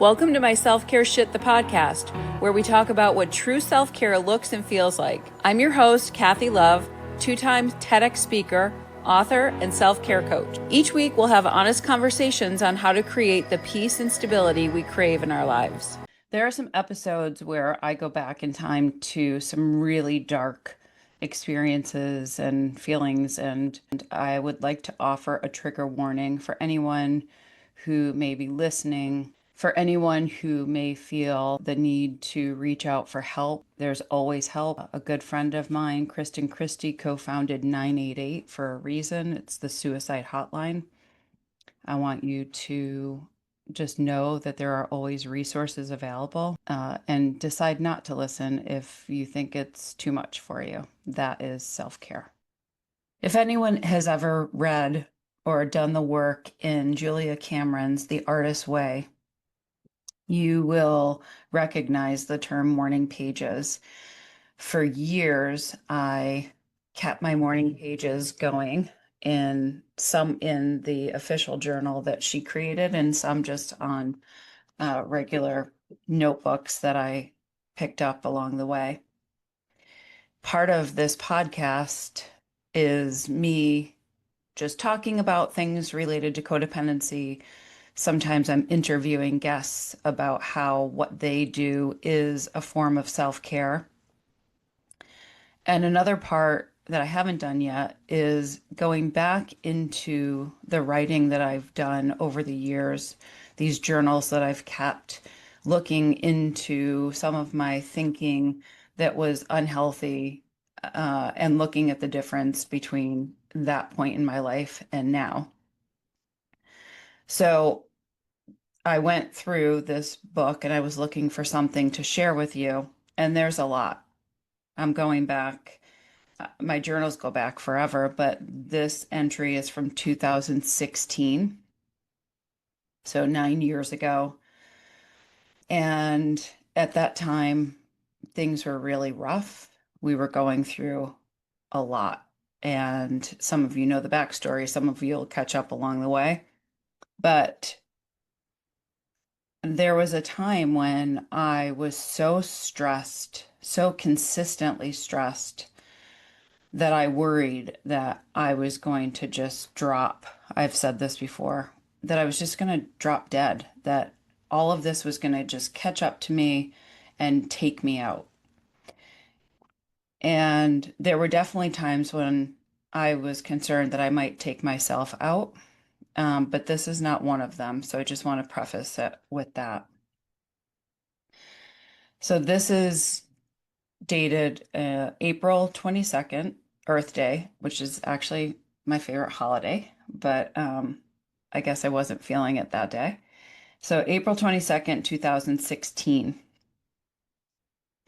Welcome to my Self-Care Shit, the podcast, where we talk about what true self-care looks and feels like. I'm your host, Kathy Love, two-time TEDx speaker, author, and self-care coach. Each week, we'll have honest conversations on how to create the peace and stability we crave in our lives. There are some episodes where I go back in time to some really dark experiences and feelings, and I would like to offer a trigger warning for anyone who may be listening. For anyone who may feel the need to reach out for help, there's always help. A good friend of mine, Kristen Christie, co-founded 988 for a reason. It's the suicide hotline. I want you to just know that there are always resources available, and decide not to listen if you think it's too much for you. That is self-care. If anyone has ever read or done the work in Julia Cameron's The Artist's Way, you will recognize the term morning pages. For years, I kept my morning pages going, in some in the official journal that she created and some just on regular notebooks that I picked up along the way. Part of this podcast is me just talking about things related to codependency. Sometimes I'm interviewing guests about how what they do is a form of self-care. And another part that I haven't done yet is going back into the writing that I've done over the years, these journals that I've kept, looking into some of my thinking that was unhealthy, and looking at the difference between that point in my life and now. So I went through this book and I was looking for something to share with you, and there's a lot. I'm going back, my journals go back forever, but this entry is from 2016, so 9 years ago. And at that time, things were really rough. We were going through a lot. And some of you know the backstory, some of you will catch up along the way. But there was a time when I was so stressed, so consistently stressed, that I worried that I was going to just drop. I've said this before, that I was just going to drop dead, that all of this was going to just catch up to me and take me out. And there were definitely times when I was concerned that I might take myself out. But this is not one of them. So I just want to preface it with that. So this is dated April 22nd, Earth Day, which is actually my favorite holiday, but I guess I wasn't feeling it that day. So April 22nd, 2016.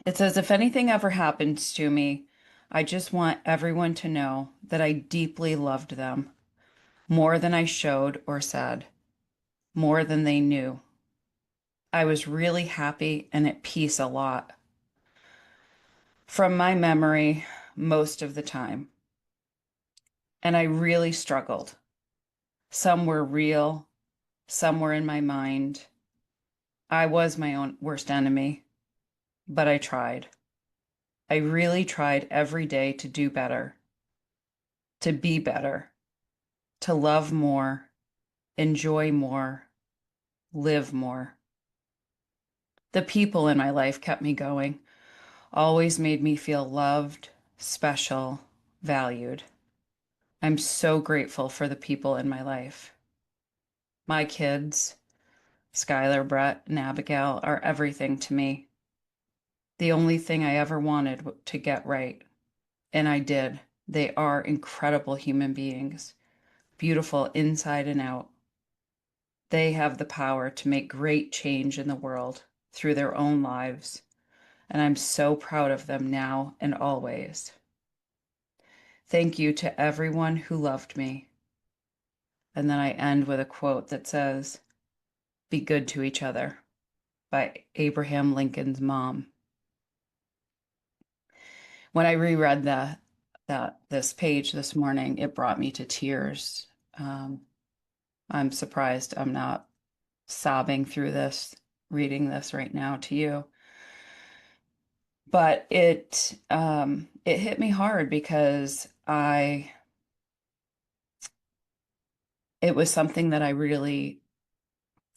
It says, if anything ever happens to me, I just want everyone to know that I deeply loved them, more than I showed or said, more than they knew. I was really happy and at peace a lot. From my memory, most of the time. And I really struggled. Some were real, some were in my mind. I was my own worst enemy, but I tried. I really tried every day to do better, to be better, to love more, enjoy more, live more. The people in my life kept me going, always made me feel loved, special, valued. I'm so grateful for the people in my life. My kids, Skylar, Brett, and Abigail, are everything to me. The only thing I ever wanted to get right, and I did. They are incredible human beings, beautiful inside and out. They have the power to make great change in the world through their own lives, and I'm so proud of them now and always. Thank you to everyone who loved me. And then I end with a quote that says, "Be good to each other," by Abraham Lincoln's mom. When I reread this page this morning, it brought me to tears. I'm surprised I'm not sobbing through this. reading this right now to you. But it hit me hard because it was something that I really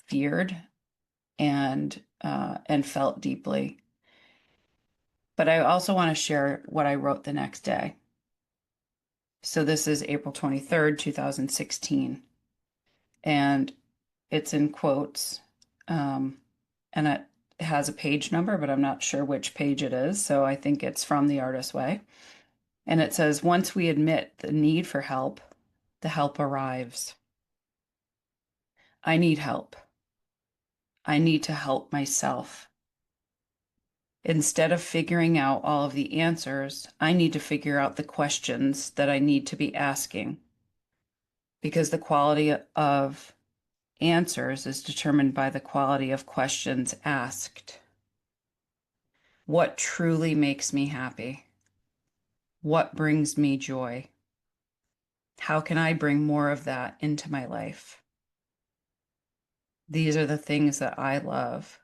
feared and felt deeply. But I also want to share what I wrote the next day. So this is April 23rd, 2016. And it's in quotes. And it has a page number, but I'm not sure which page it is. So I think it's from The Artist's Way. And it says, once we admit the need for help, the help arrives. I need help. I need to help myself. Instead of figuring out all of the answers, I need to figure out the questions that I need to be asking. Because the quality of answers is determined by the quality of questions asked. What truly makes me happy? What brings me joy? How can I bring more of that into my life? These are the things that I love.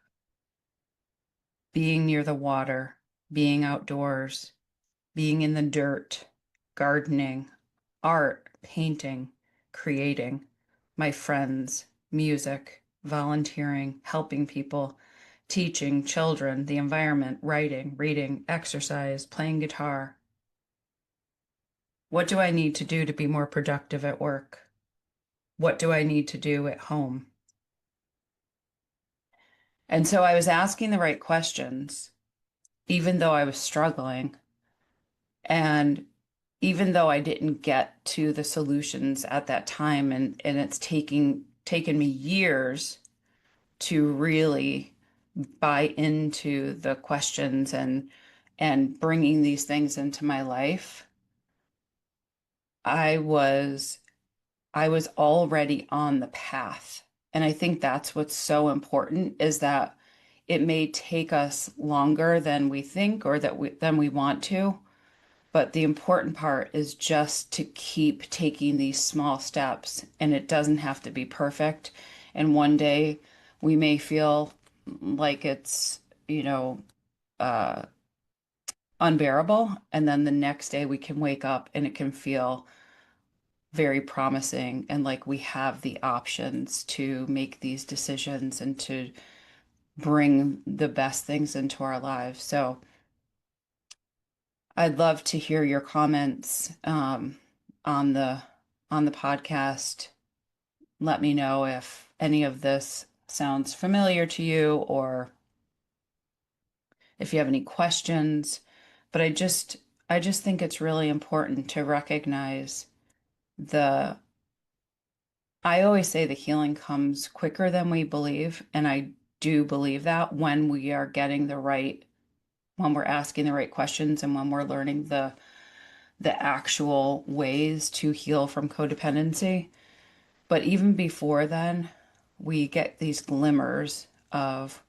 Being near the water, being outdoors, being in the dirt, gardening, art, painting, creating, my friends, music, volunteering, helping people, teaching children, the environment, writing, reading, exercise, playing guitar. What do I need to do to be more productive at work? What do I need to do at home? And so I was asking the right questions, even though I was struggling. And even though I didn't get to the solutions at that time, and it's taken me years to really buy into the questions and bringing these things into my life, I was already on the path. And I think that's what's so important, is that it may take us longer than we think or than we want to. But the important part is just to keep taking these small steps, and it doesn't have to be perfect. And one day we may feel like it's, unbearable. And then the next day we can wake up and it can feel very promising and like we have the options to make these decisions and to bring the best things into our lives. So I'd love to hear your comments on the podcast. Let me know if any of this sounds familiar to you or if you have any questions. But I just think it's really important to recognize I always say the healing comes quicker than we believe, and I do believe that when we're asking the right questions and when we're learning the actual ways to heal from codependency. But even before then, we get these glimmers of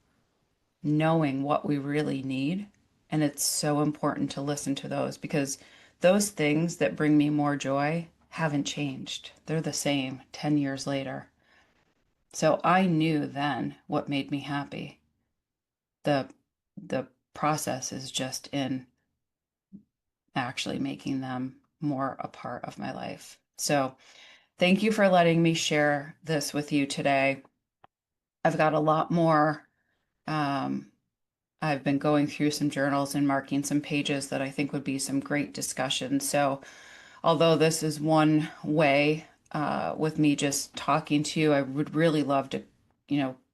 knowing what we really need. And it's so important to listen to those, because those things that bring me more joy haven't changed. They're the same 10 years later. So I knew then what made me happy. The process is just in actually making them more a part of my life. So thank you for letting me share this with you today. I've got a lot more. I've been going through some journals and marking some pages that I think would be some great discussion. So although this is one way with me just talking to you, I would really love to,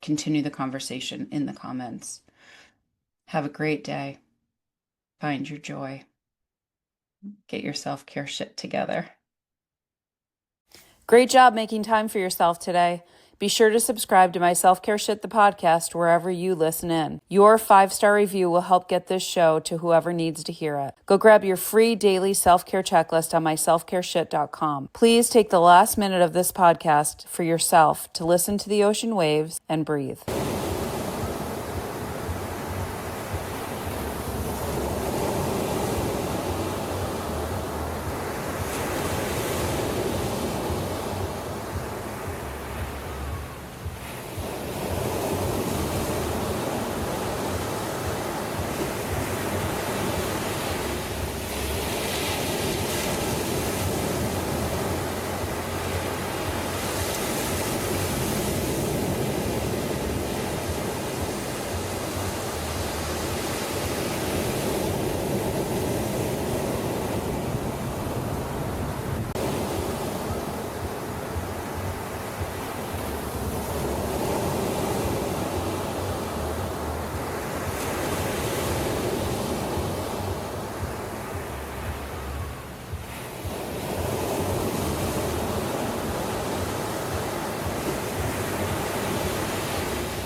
continue the conversation in the comments. Have a great day. Find your joy. Get your self-care shit together. Great job making time for yourself today. Be sure to subscribe to my Self-Care Shit, the podcast, wherever you listen in. Your 5-star review will help get this show to whoever needs to hear it. Go grab your free daily self-care checklist on my selfcareshit.com. Please take the last minute of this podcast for yourself to listen to the ocean waves and breathe.